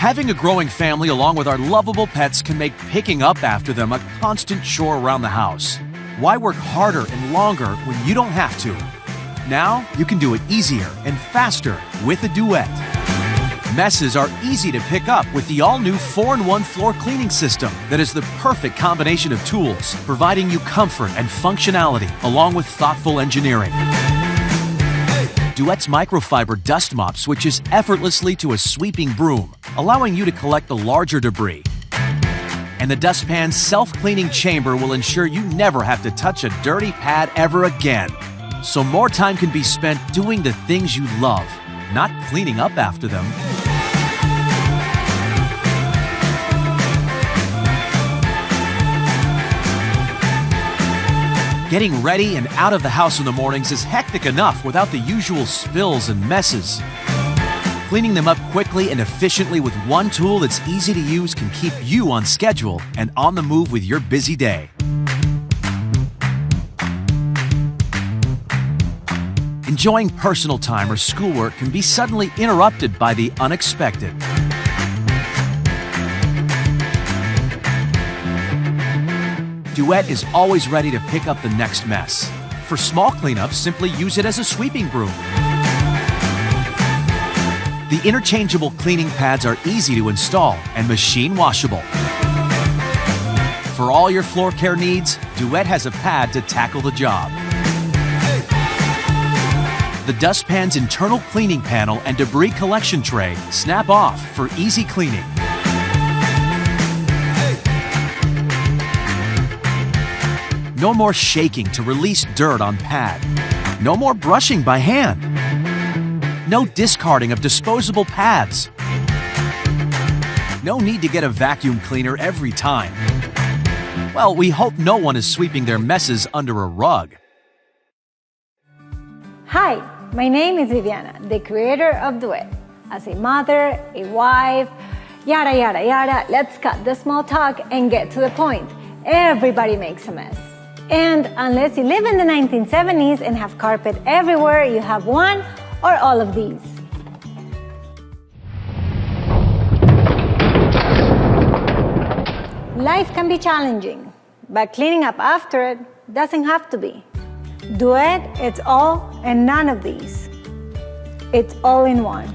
Having a growing family along with our lovable pets can make picking up after them a constant chore around the house. Why work harder and longer when you don't have to? Now you can do it easier and faster with a Duet. Messes are easy to pick up with the all-new 4-in-1 floor cleaning system that is the perfect combination of tools, providing you comfort and functionality along with thoughtful engineering. Duet's microfiber dust mop switches effortlessly to a sweeping broom, allowing you to collect the larger debris. And the dustpan's self-cleaning chamber will ensure you never have to touch a dirty pad ever again. So more time can be spent doing the things you love, not cleaning up after them. Getting ready and out of the house in the mornings is hectic enough without the usual spills and messes. Cleaning them up quickly and efficiently with one tool that's easy to use can keep you on schedule and on the move with your busy day. Enjoying personal time or schoolwork can be suddenly interrupted by the unexpected. Duet is always ready to pick up the next mess. For small cleanups, simply use it as a sweeping broom. The interchangeable cleaning pads are easy to install and machine washable. For all your floor care needs, Duet has a pad to tackle the job. The dustpan's internal cleaning panel and debris collection tray snap off for easy cleaning. No more shaking to release dirt on pad. No more brushing by hand. No discarding of disposable pads. No need to get a vacuum cleaner every time. Well, we hope no one is sweeping their messes under a rug. Hi, my name is Viviana, the creator of Duet. As a mother, a wife, yada yada yada, let's cut the small talk and get to the point. Everybody makes a mess. And unless you live in the 1970s and have carpet everywhere, you have one or all of these. Life can be challenging, but cleaning up after it doesn't have to be. Duet, it's all and none of these. It's all in one.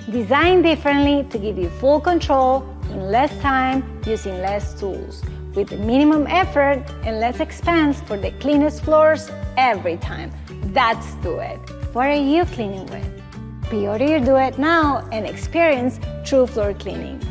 Designed differently to give you full control in less time using less tools, with minimum effort and less expense for the cleanest floors every time. That's Duet. What are you cleaning with? Pre-order your Duet now and experience true floor cleaning.